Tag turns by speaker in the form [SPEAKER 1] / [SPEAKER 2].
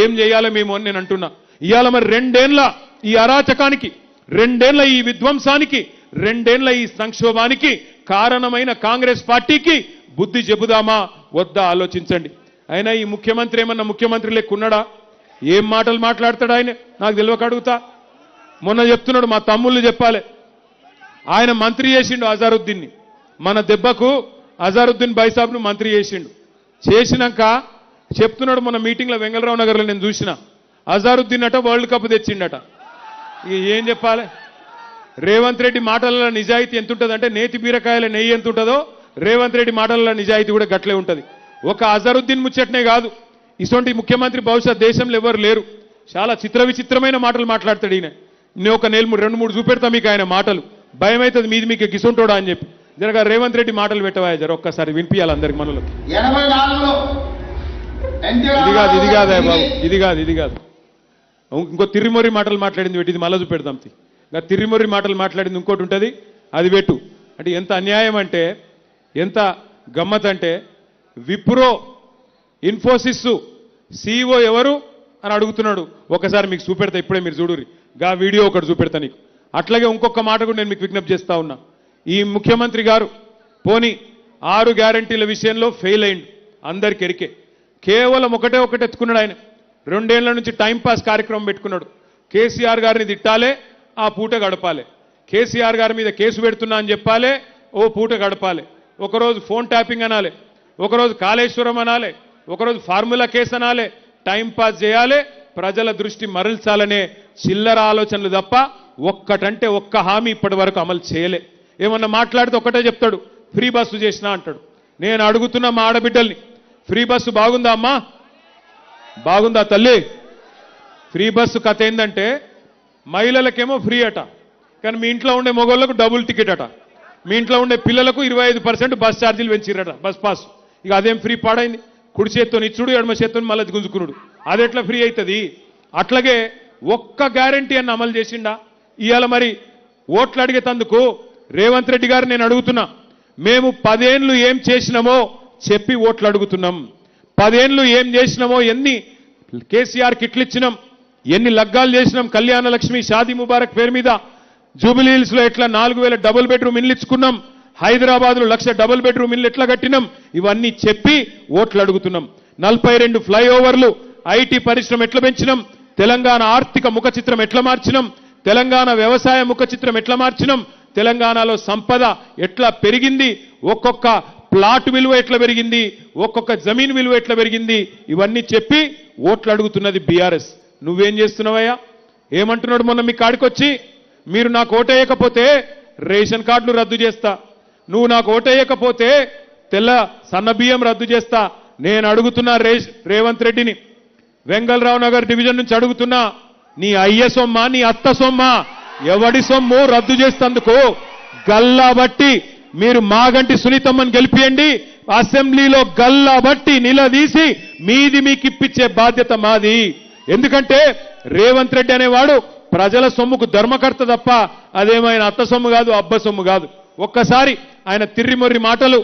[SPEAKER 1] ఏం చేయాలి మేము అని నేను అంటున్నా. ఇవాళ మరి రెండేళ్ల ఈ అరాచకానికి, రెండేళ్ల ఈ విధ్వంసానికి, రెండేళ్ల ఈ సంక్షోభానికి కారణమైన కాంగ్రెస్ పార్టీకి బుద్ధి చెబుదామా వద్దా ఆలోచించండి. అయినా ఈ ముఖ్యమంత్రి ఏమన్నా ముఖ్యమంత్రి లెక్కున్నాడా? ఏం మాటలు మాట్లాడతాడు ఆయన? నాకు తెలియక అడుగుతా. మొన్న చెప్తున్నాడు మా తమ్ముళ్ళు చెప్పాలి, ఆయన మంత్రి చేసిండు అజారుద్దీన్ని. మన దెబ్బకు అజారుద్దీన్ బైసాబ్ను మంత్రి చేసిండు. చేసినాక చెప్తున్నాడు మొన్న మీటింగ్లో వెంగళరావు నగర్లో నేను చూసిన, అజారుద్దీన్ అట వరల్డ్ కప్ తెచ్చిండట. ఇక ఏం చెప్పాలి? రేవంత్ రెడ్డి మాటలలో నిజాయితీ ఎంత ఉంటుందంటే నేతి బీరకాయల నెయ్యి ఎంత ఉంటుందో రేవంత్ రెడ్డి మాటలలో నిజాయితీ కూడా గట్లే ఉంటుంది. ఒక అజరుద్దీన్ ముచ్చటనే కాదు, ఇటువంటి ముఖ్యమంత్రి బహుశా దేశంలో ఎవరు లేరు. చాలా విచిత్రమైన మాటలు మాట్లాడతాడు ఈయన. నేను ఒక 2-3 చూపెడతా మీకు ఆయన మాటలు. భయం అవుతుంది మీది మీకు గిసుంటోడా అని చెప్పి. జరగా రేవంత్ రెడ్డి మాటలు పెట్టవా జర ఒక్కసారి వినిపించాలి అందరికి మనలో. ఇది కాదు ఇంకో తిరిమొరి మాటలు మాట్లాడింది పెట్టి ఇది మళ్ళా చూపెడతాం. ఇంకా తిరిమొరి మాటలు మాట్లాడింది ఇంకోటి ఉంటుంది, అది పెట్టు. అంటే ఎంత అన్యాయం అంటే, ఎంత గమ్మత్ అంటే, విప్రో ఇన్ఫోసిస్ CEO ఎవరు అని అడుగుతున్నాడు. ఒకసారి మీకు చూపెడతా, ఇప్పుడే మీరు చూడుర్రి. గా వీడియో ఒకటి చూపెడతా నీకు. అట్లాగే ఇంకొక మాట కూడా నేను మీకు విజ్ఞప్తి చేస్తా ఉన్నా. ఈ ముఖ్యమంత్రి గారు పోని 6 గ్యారంటీల విషయంలో ఫెయిల్ అయిండు, అందరికి ఎరికే. కేవలం ఒకటే ఎత్తుకున్నాడు ఆయన. 2 ఏళ్ల నుంచి టైంపాస్ కార్యక్రమం పెట్టుకున్నాడు. కేసీఆర్ గారిని తిట్టాలే, ఆ పూట గడపాలి. కేసీఆర్ గారి మీద కేసు పెడుతున్నా అని చెప్పాలి, ఓ పూట గడపాలి. ఒకరోజు ఫోన్ ట్యాపింగ్ అనాలి, ఒకరోజు కాళేశ్వరం అనాలి, ఒకరోజు ఫార్ములా కేసు అనాలి. టైంపాస్ చేయాలి, ప్రజల దృష్టి మరల్చాలనే చిల్లర ఆలోచనలు తప్ప ఒక్కటంటే ఒక్క హామీ ఇప్పటి వరకు అమలు చేయలే. ఏమన్నా మాట్లాడితే ఒకటే చెప్తాడు, ఫ్రీ బస్సు చేసినా అంటాడు. నేను అడుగుతున్నా మా ఆడబిడ్డల్ని, ఫ్రీ బస్సు బాగుందా అమ్మా? బాగుందా తల్లి? ఫ్రీ బస్సు కథ ఏంటంటే మహిళలకేమో ఫ్రీ అట, కానీ మీ ఇంట్లో ఉండే మగవాళ్ళకు డబుల్ టికెట్ అట. మీ ఇంట్లో ఉండే పిల్లలకు 25% బస్ ఛార్జీలు పెంచిరట, బస్ పాస్. ఇక అదేం ఫ్రీ పాడైంది? కుడి చేత్తో ఇచ్చుడు, ఎడమ చేత్తో మళ్ళీ గుంజుకునుడు, అది ఎట్లా ఫ్రీ అవుతుంది? అట్లాగే ఒక్క గ్యారంటీ అన్న అమలు చేసిండా? ఇవాళ మరి ఓట్లు అడిగేతందుకు రేవంత్ రెడ్డి గారు నేను అడుగుతున్నా, మేము 10 ఏళ్ళు ఏం చేసినామో చెప్పి ఓట్లు అడుగుతున్నాం. 10 ఏళ్ళు ఏం చేసినామో, ఎన్ని కేసీఆర్ కిట్లు ఇచ్చినాం, ఎన్ని లగ్గాలు చేసినాం, కళ్యాణ లక్ష్మి షాదీ ముబారక్ పేరు మీద జూబిలీ హిల్స్ లో ఎట్లా 4000 డబుల్ బెడ్రూమ్ ఇల్లు ఇచ్చుకున్నాం, హైదరాబాద్ లో 1,00,000 డబుల్ బెడ్రూమ్ ఇల్లు ఎట్లా కట్టినాం, ఇవన్నీ చెప్పి ఓట్లు అడుగుతున్నాం. 42 ఫ్లైఓవర్లు, ఐటీ పరిశ్రమ ఎట్లా పెంచినాం, తెలంగాణ ఆర్థిక ముఖ చిత్రం ఎట్లా మార్చినాం, తెలంగాణ వ్యవసాయ ముఖ చిత్రం ఎట్లా మార్చినాం, తెలంగాణలో సంపద ఎట్లా పెరిగింది, ఒక్కొక్క ప్లాట్ విలువ ఎట్లా పెరిగింది, ఒక్కొక్క జమీన్ విలువ ఎట్లా పెరిగింది, ఇవన్నీ చెప్పి ఓట్లు అడుగుతున్నది బీఆర్ఎస్. నువ్వేం చేస్తున్నావయ్యా? ఏమంటున్నాడు మొన్న మీ కాడికొచ్చి, మీరు నాకు ఓటేయకపోతే రేషన్ కార్డులు రద్దు చేస్తా, నువ్వు నాకు ఓటేయకపోతే తెల్ల సన్న బియ్యం రద్దు చేస్తా. నేను అడుగుతున్నా రేవంత్ రెడ్డిని, వెంగళరావు నగర్ డివిజన్ నుంచి అడుగుతున్నా, నీ అయ్య సొమ్మ, నీ అత్త సొమ్మ, ఎవడి సొమ్ము రద్దు చేస్తందుకు గల్లా బట్టి మీరు మాగంటి సునీతమ్మని గెలిపియండి. అసెంబ్లీలో గల్లా బట్టి నిలదీసి మీది మీకు ఇప్పించే బాధ్యత మాది. ఎందుకంటే రేవంత్ రెడ్డి అనేవాడు ప్రజల సొమ్ముకు ధర్మకర్త తప్ప అదేమైనా అత్త సొమ్ము కాదు, అబ్బ సొమ్ము కాదు. ఒక్కసారి ఆయన తిర్రిమొర్రి మాటలు